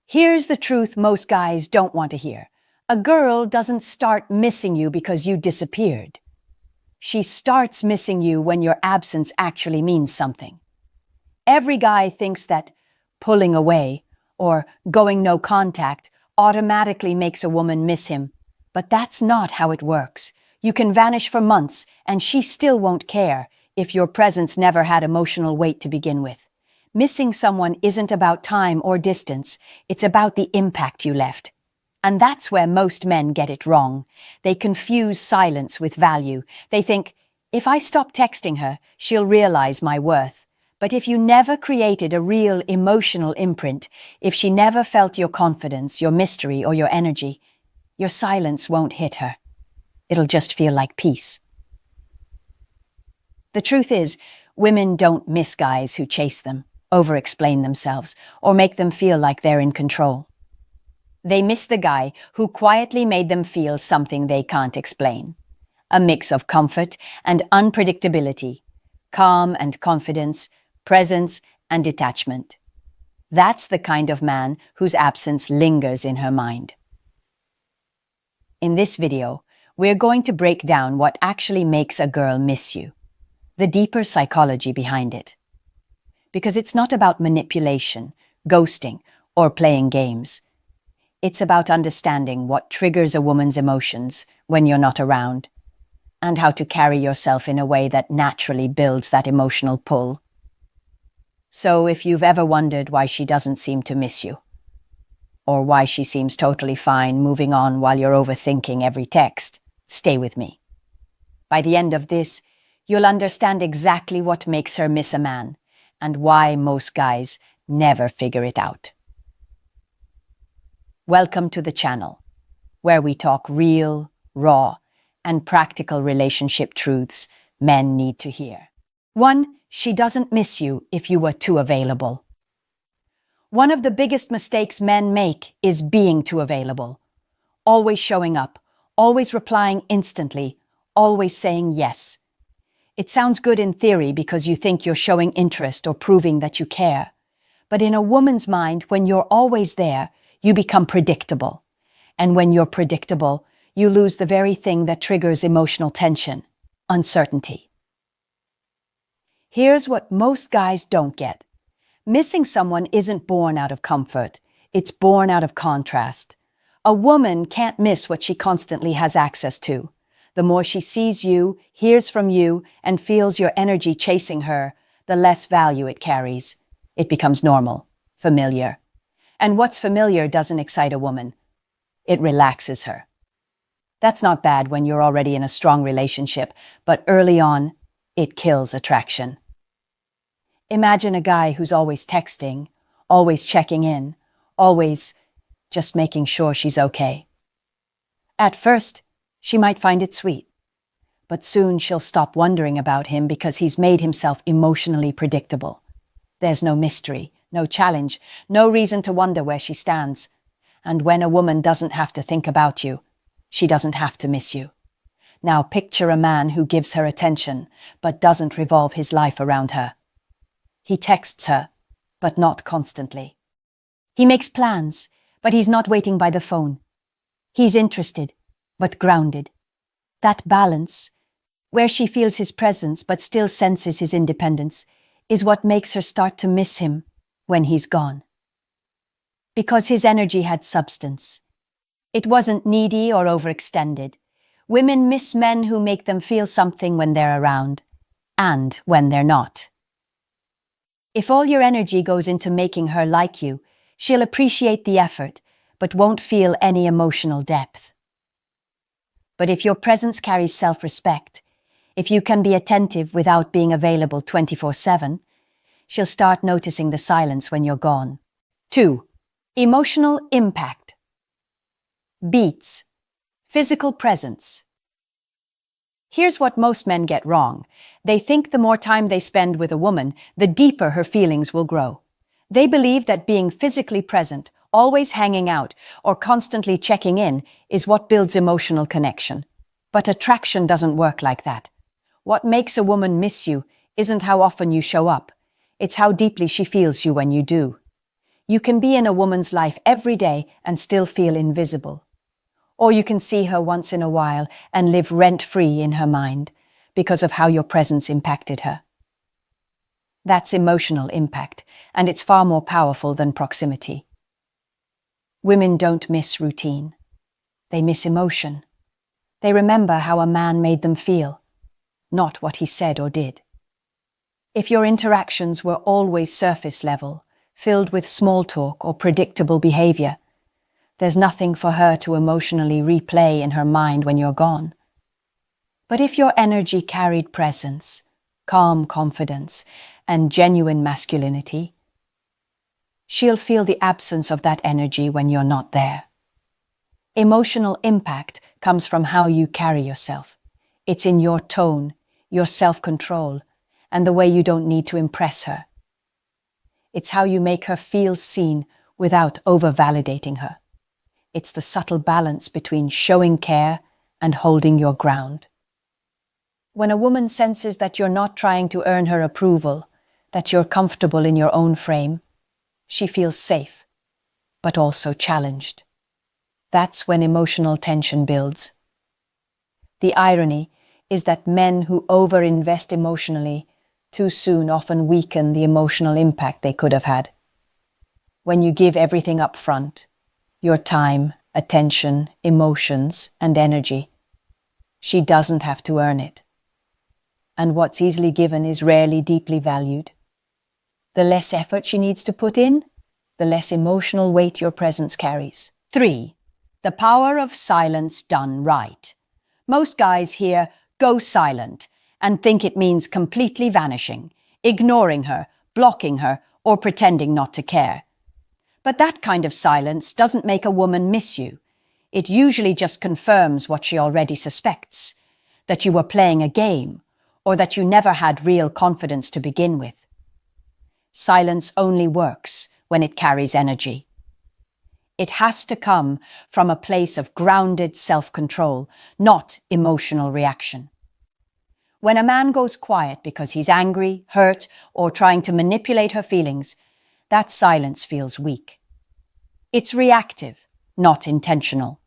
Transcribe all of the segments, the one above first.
Here's the truth most guys don't want to hear. A girl doesn't start missing you because you disappeared. She starts missing you when your absence actually means something. Every guy thinks that pulling away or going no contact automatically makes a woman miss him. But that's not how it works. You can vanish for months and she still won't care if your presence never had emotional weight to begin with. Missing someone isn't about time or distance, it's about the impact you left. And that's where most men get it wrong. They confuse silence with value. They think, if I stop texting her, she'll realize my worth. But if you never created a real emotional imprint, if she never felt your confidence, your mystery, or your energy, your silence won't hit her. It'll just feel like peace. The truth is, women don't miss guys who chase them, overexplain themselves, or make them feel like they're in control. They miss the guy who quietly made them feel something they can't explain. A mix of comfort and unpredictability, calm and confidence, presence and detachment. That's the kind of man whose absence lingers in her mind. In this video, we're going to break down what actually makes a girl miss you, the deeper psychology behind it. Because it's not about manipulation, ghosting, or playing games. It's about understanding what triggers a woman's emotions when you're not around, and how to carry yourself in a way that naturally builds that emotional pull. So if you've ever wondered why she doesn't seem to miss you, or why she seems totally fine moving on while you're overthinking every text, stay with me. By the end of this, you'll understand exactly what makes her miss a man, and why most guys never figure it out. Welcome to the channel, where we talk real, raw, and practical relationship truths men need to hear. 1. She doesn't miss you if you were too available. One of the biggest mistakes men make is being too available. Always showing up, always replying instantly, always saying yes. It sounds good in theory because you think you're showing interest or proving that you care. But in a woman's mind, when you're always there, you become predictable. And when you're predictable, you lose the very thing that triggers emotional tension, uncertainty. Here's what most guys don't get. Missing someone isn't born out of comfort. It's born out of contrast. A woman can't miss what she constantly has access to. The more she sees you, hears from you, and feels your energy chasing her, the less value it carries. It becomes normal, familiar. And what's familiar doesn't excite a woman. It relaxes her. That's not bad when you're already in a strong relationship, but early on, it kills attraction. Imagine a guy who's always texting, always checking in, always just making sure she's okay. At first, she might find it sweet, but soon she'll stop wondering about him because he's made himself emotionally predictable. There's no mystery, no challenge, no reason to wonder where she stands. And when a woman doesn't have to think about you, she doesn't have to miss you. Now picture a man who gives her attention, but doesn't revolve his life around her. He texts her, but not constantly. He makes plans, but he's not waiting by the phone. He's interested, but grounded. That balance, where she feels his presence but still senses his independence, is what makes her start to miss him when he's gone. Because his energy had substance. It wasn't needy or overextended. Women miss men who make them feel something when they're around, and when they're not. If all your energy goes into making her like you, she'll appreciate the effort, but won't feel any emotional depth. But if your presence carries self-respect, if you can be attentive without being available 24/7, she'll start noticing the silence when you're gone. 2. Emotional impact. Beats. Physical presence. Here's what most men get wrong. They think the more time they spend with a woman, the deeper her feelings will grow. They believe that being physically present, always hanging out, or constantly checking in is what builds emotional connection. But attraction doesn't work like that. What makes a woman miss you isn't how often you show up. It's how deeply she feels you when you do. You can be in a woman's life every day and still feel invisible. Or you can see her once in a while and live rent-free in her mind because of how your presence impacted her. That's emotional impact, and it's far more powerful than proximity. Women don't miss routine. They miss emotion. They remember how a man made them feel, not what he said or did. If your interactions were always surface level, filled with small talk or predictable behavior, there's nothing for her to emotionally replay in her mind when you're gone. But if your energy carried presence, calm confidence, and genuine masculinity, she'll feel the absence of that energy when you're not there. Emotional impact comes from how you carry yourself. It's in your tone, your self-control, and the way you don't need to impress her. It's how you make her feel seen without over-validating her. It's the subtle balance between showing care and holding your ground. When a woman senses that you're not trying to earn her approval, that you're comfortable in your own frame, she feels safe, but also challenged. That's when emotional tension builds. The irony is that men who over-invest emotionally too soon often weaken the emotional impact they could have had. When you give everything up front, your time, attention, emotions, and energy, she doesn't have to earn it. And what's easily given is rarely deeply valued. The less effort she needs to put in, the less emotional weight your presence carries. 3. The power of silence done right. Most guys hear, "go silent," and think it means completely vanishing, ignoring her, blocking her, or pretending not to care. But that kind of silence doesn't make a woman miss you. It usually just confirms what she already suspects, that you were playing a game, or that you never had real confidence to begin with. Silence only works when it carries energy. It has to come from a place of grounded self-control, not emotional reaction. When a man goes quiet because he's angry, hurt, or trying to manipulate her feelings, that silence feels weak. It's reactive, not intentional.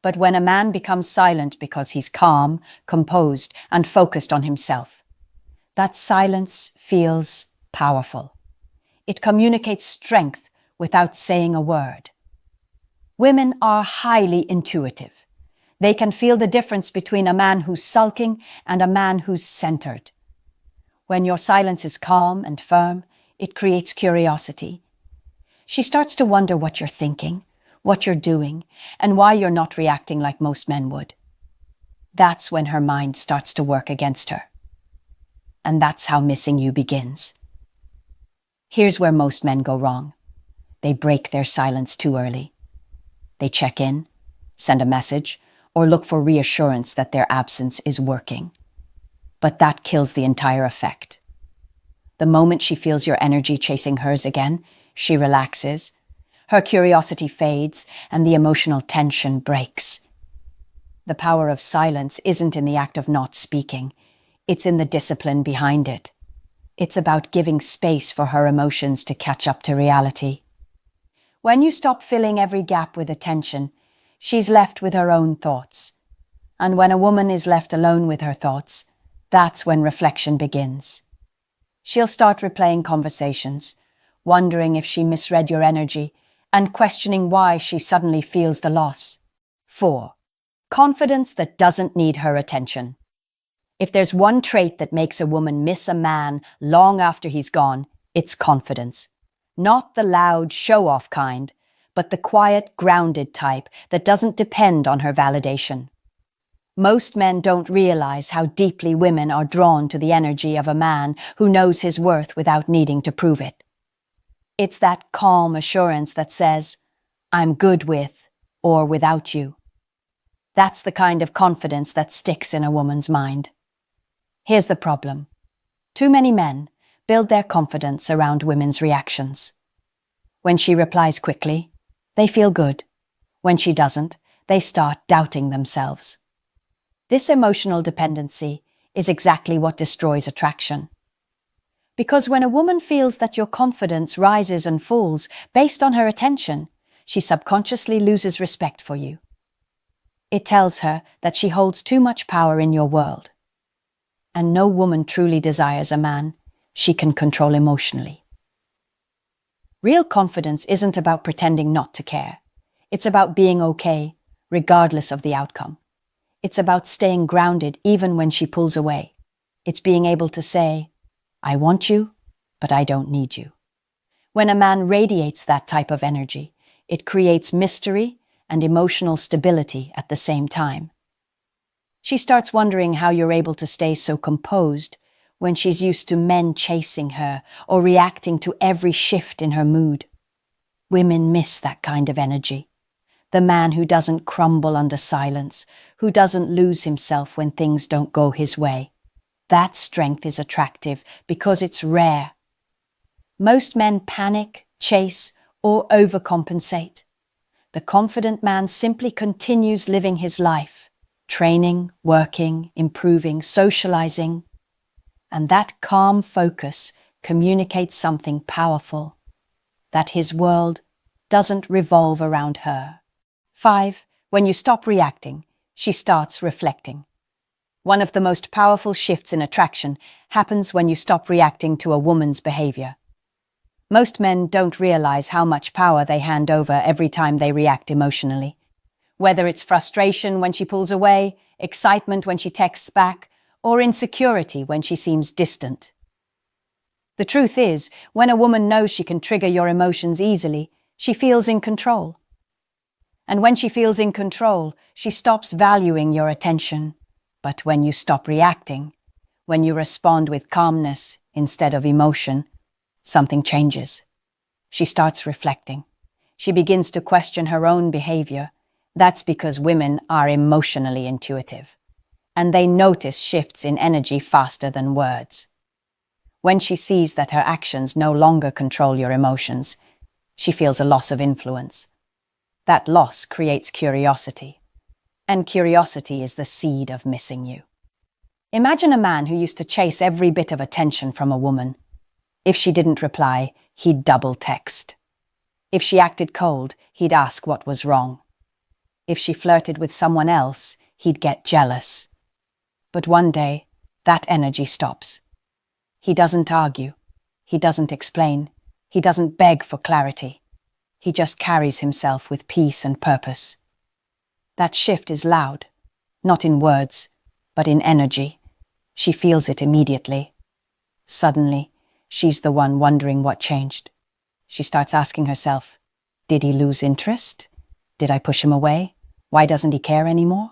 But when a man becomes silent because he's calm, composed, and focused on himself, that silence feels powerful. It communicates strength without saying a word. Women are highly intuitive. They can feel the difference between a man who's sulking and a man who's centered. When your silence is calm and firm, it creates curiosity. She starts to wonder what you're thinking, what you're doing, and why you're not reacting like most men would. That's when her mind starts to work against her. And that's how missing you begins. Here's where most men go wrong. They break their silence too early. They check in, send a message, or look for reassurance that their absence is working. But that kills the entire effect. The moment she feels your energy chasing hers again, she relaxes, her curiosity fades, and the emotional tension breaks. The power of silence isn't in the act of not speaking. It's in the discipline behind it. It's about giving space for her emotions to catch up to reality. When you stop filling every gap with attention, she's left with her own thoughts. And when a woman is left alone with her thoughts, that's when reflection begins. She'll start replaying conversations, wondering if she misread your energy, and questioning why she suddenly feels the loss. 4. Confidence that doesn't need her attention. If there's one trait that makes a woman miss a man long after he's gone, it's confidence. Not the loud, show-off kind, but the quiet, grounded type that doesn't depend on her validation. Most men don't realize how deeply women are drawn to the energy of a man who knows his worth without needing to prove it. It's that calm assurance that says, "I'm good with or without you." That's the kind of confidence that sticks in a woman's mind. Here's the problem. Too many men build their confidence around women's reactions. When she replies quickly, they feel good. When she doesn't, they start doubting themselves. This emotional dependency is exactly what destroys attraction. Because when a woman feels that your confidence rises and falls based on her attention, she subconsciously loses respect for you. It tells her that she holds too much power in your world. And no woman truly desires a man she can control emotionally. Real confidence isn't about pretending not to care. It's about being okay, regardless of the outcome. It's about staying grounded even when she pulls away. It's being able to say, I want you, but I don't need you. When a man radiates that type of energy, it creates mystery and emotional stability at the same time. She starts wondering how you're able to stay so composed when she's used to men chasing her or reacting to every shift in her mood. Women miss that kind of energy. The man who doesn't crumble under silence, who doesn't lose himself when things don't go his way. That strength is attractive because it's rare. Most men panic, chase, or overcompensate. The confident man simply continues living his life, training, working, improving, socializing. And that calm focus communicates something powerful, that his world doesn't revolve around her. 5. When you stop reacting, she starts reflecting. One of the most powerful shifts in attraction happens when you stop reacting to a woman's behavior. Most men don't realize how much power they hand over every time they react emotionally. Whether it's frustration when she pulls away, excitement when she texts back, or insecurity when she seems distant. The truth is, when a woman knows she can trigger your emotions easily, she feels in control. And when she feels in control, she stops valuing your attention. But when you stop reacting, when you respond with calmness instead of emotion, something changes. She starts reflecting. She begins to question her own behavior. That's because women are emotionally intuitive, and they notice shifts in energy faster than words. When she sees that her actions no longer control your emotions, she feels a loss of influence. That loss creates curiosity, and curiosity is the seed of missing you. Imagine a man who used to chase every bit of attention from a woman. If she didn't reply, he'd double text. If she acted cold, he'd ask what was wrong. If she flirted with someone else, he'd get jealous. But one day, that energy stops. He doesn't argue. He doesn't explain. He doesn't beg for clarity. He just carries himself with peace and purpose. That shift is loud, not in words, but in energy. She feels it immediately. Suddenly, she's the one wondering what changed. She starts asking herself, did he lose interest? Did I push him away? Why doesn't he care anymore?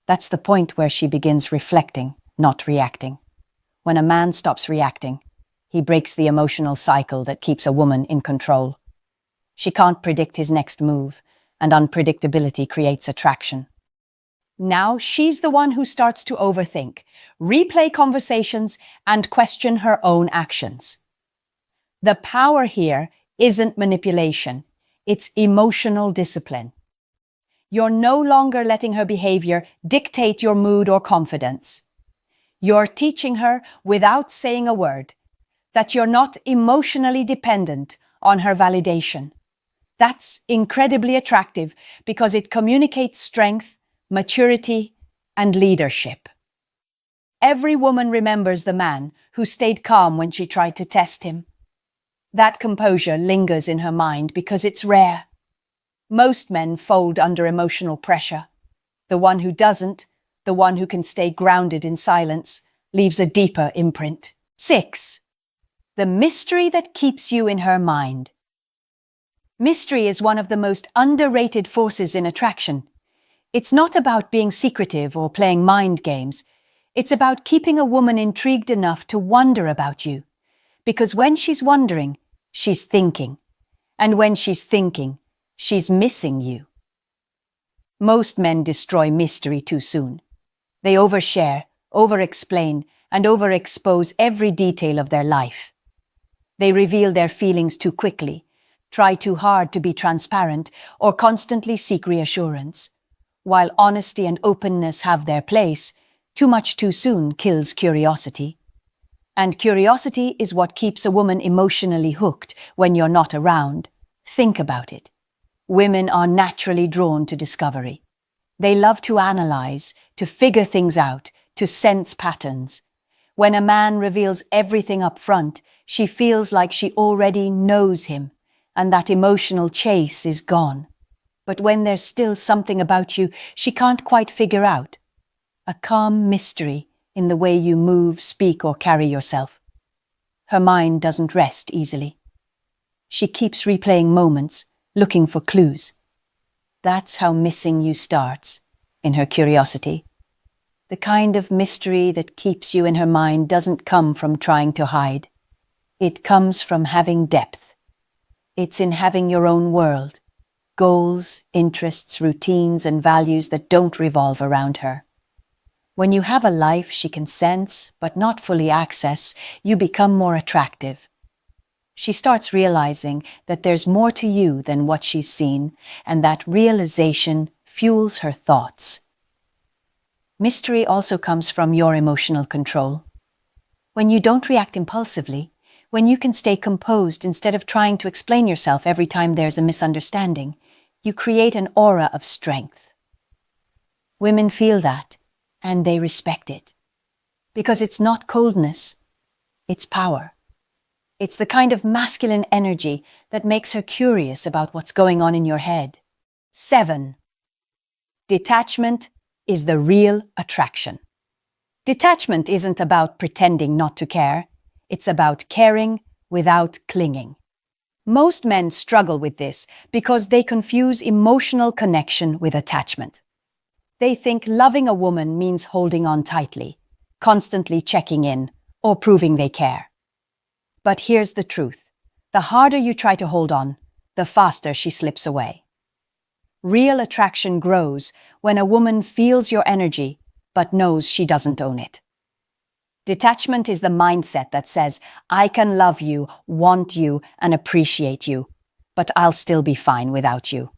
That's the point where she begins reflecting, not reacting. When a man stops reacting, he breaks the emotional cycle that keeps a woman in control. She can't predict his next move, and unpredictability creates attraction. Now she's the one who starts to overthink, replay conversations, and question her own actions. The power here isn't manipulation, it's emotional discipline. You're no longer letting her behavior dictate your mood or confidence. You're teaching her, without saying a word, that you're not emotionally dependent on her validation. That's incredibly attractive because it communicates strength, maturity, and leadership. Every woman remembers the man who stayed calm when she tried to test him. That composure lingers in her mind because it's rare. Most men fold under emotional pressure. The one who doesn't, the one who can stay grounded in silence, leaves a deeper imprint. 6. The mystery that keeps you in her mind. Mystery is one of the most underrated forces in attraction. It's not about being secretive or playing mind games. It's about keeping a woman intrigued enough to wonder about you. Because when she's wondering, she's thinking. And when she's thinking, she's missing you. Most men destroy mystery too soon. They overshare, overexplain, and overexpose every detail of their life. They reveal their feelings too quickly, try too hard to be transparent, or constantly seek reassurance. While honesty and openness have their place, too much too soon kills curiosity. And curiosity is what keeps a woman emotionally hooked when you're not around. Think about it. Women are naturally drawn to discovery. They love to analyze, to figure things out, to sense patterns. When a man reveals everything up front, she feels like she already knows him, and that emotional chase is gone. But when there's still something about you she can't quite figure out, a calm mystery in the way you move, speak, or carry yourself, her mind doesn't rest easily. She keeps replaying moments, looking for clues. That's how missing you starts, in her curiosity. The kind of mystery that keeps you in her mind doesn't come from trying to hide. It comes from having depth. It's in having your own world, goals, interests, routines, and values that don't revolve around her. When you have a life she can sense but not fully access, you become more attractive. She starts realizing that there's more to you than what she's seen, and that realization fuels her thoughts. Mystery also comes from your emotional control. When you don't react impulsively, when you can stay composed instead of trying to explain yourself every time there's a misunderstanding, you create an aura of strength. Women feel that, and they respect it. Because it's not coldness, it's power. It's the kind of masculine energy that makes her curious about what's going on in your head. 7. Detachment is the real attraction. Detachment isn't about pretending not to care. It's about caring without clinging. Most men struggle with this because they confuse emotional connection with attachment. They think loving a woman means holding on tightly, constantly checking in, or proving they care. But here's the truth. The harder you try to hold on, the faster she slips away. Real attraction grows when a woman feels your energy but knows she doesn't own it. Detachment is the mindset that says, I can love you, want you, and appreciate you, but I'll still be fine without you.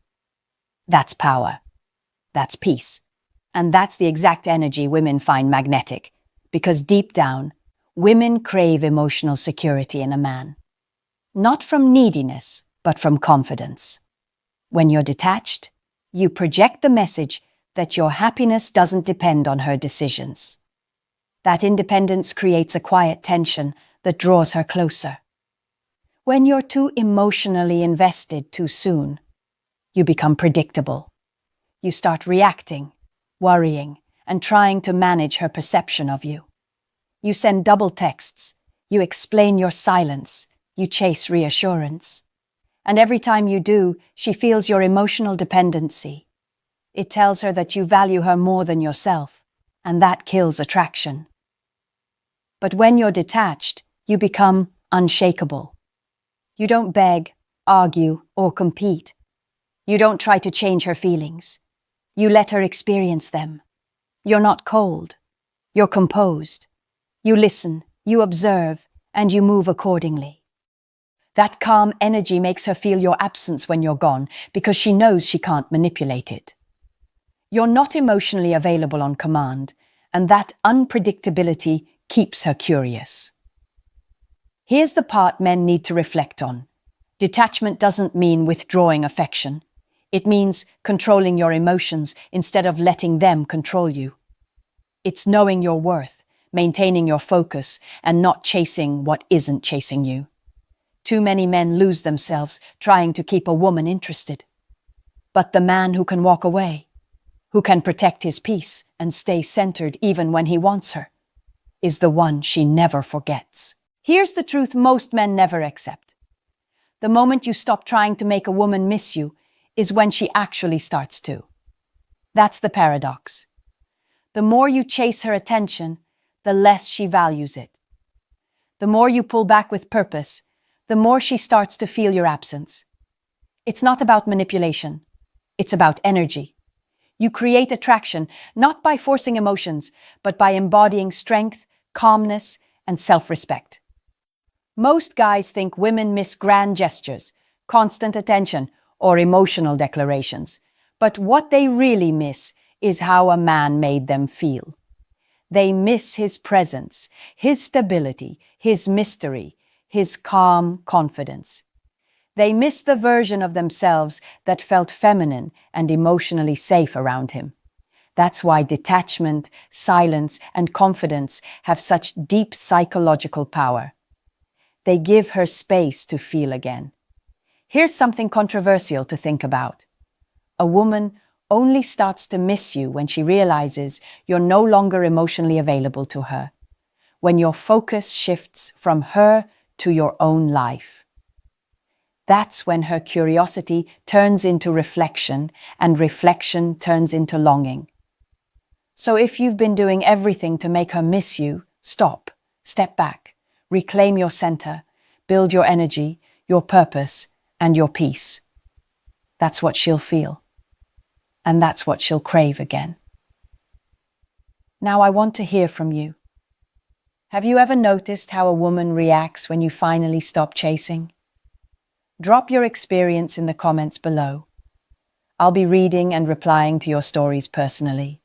That's power. That's peace. And that's the exact energy women find magnetic, because deep down, women crave emotional security in a man. Not from neediness, but from confidence. When you're detached, you project the message that your happiness doesn't depend on her decisions. That independence creates a quiet tension that draws her closer. When you're too emotionally invested too soon, you become predictable. You start reacting, worrying, and trying to manage her perception of you. You send double texts, you explain your silence, you chase reassurance. And every time you do, she feels your emotional dependency. It tells her that you value her more than yourself, and that kills attraction. But when you're detached, you become unshakable. You don't beg, argue, or compete. You don't try to change her feelings. You let her experience them. You're not cold. You're composed. You listen, you observe, and you move accordingly. That calm energy makes her feel your absence when you're gone because she knows she can't manipulate it. You're not emotionally available on command, and that unpredictability keeps her curious. Here's the part men need to reflect on. Detachment doesn't mean withdrawing affection. It means controlling your emotions instead of letting them control you. It's knowing your worth, maintaining your focus, and not chasing what isn't chasing you. Too many men lose themselves trying to keep a woman interested. But the man who can walk away, who can protect his peace and stay centered even when he wants her, is the one she never forgets. Here's the truth most men never accept. The moment you stop trying to make a woman miss you is when she actually starts to. That's the paradox. The more you chase her attention, the less she values it. The more you pull back with purpose, the more she starts to feel your absence. It's not about manipulation. It's about energy. You create attraction not by forcing emotions, but by embodying strength, calmness, and self-respect. Most guys think women miss grand gestures, constant attention, or emotional declarations. But what they really miss is how a man made them feel. They miss his presence, his stability, his mystery, his calm confidence. They miss the version of themselves that felt feminine and emotionally safe around him. That's why detachment, silence, and confidence have such deep psychological power. They give her space to feel again. Here's something controversial to think about. A woman only starts to miss you when she realizes you're no longer emotionally available to her, when your focus shifts from her to your own life. That's when her curiosity turns into reflection, and reflection turns into longing. So if you've been doing everything to make her miss you, stop, step back, reclaim your center, build your energy, your purpose, and your peace. That's what she'll feel. And that's what she'll crave again. Now I want to hear from you. Have you ever noticed how a woman reacts when you finally stop chasing? Drop your experience in the comments below. I'll be reading and replying to your stories personally.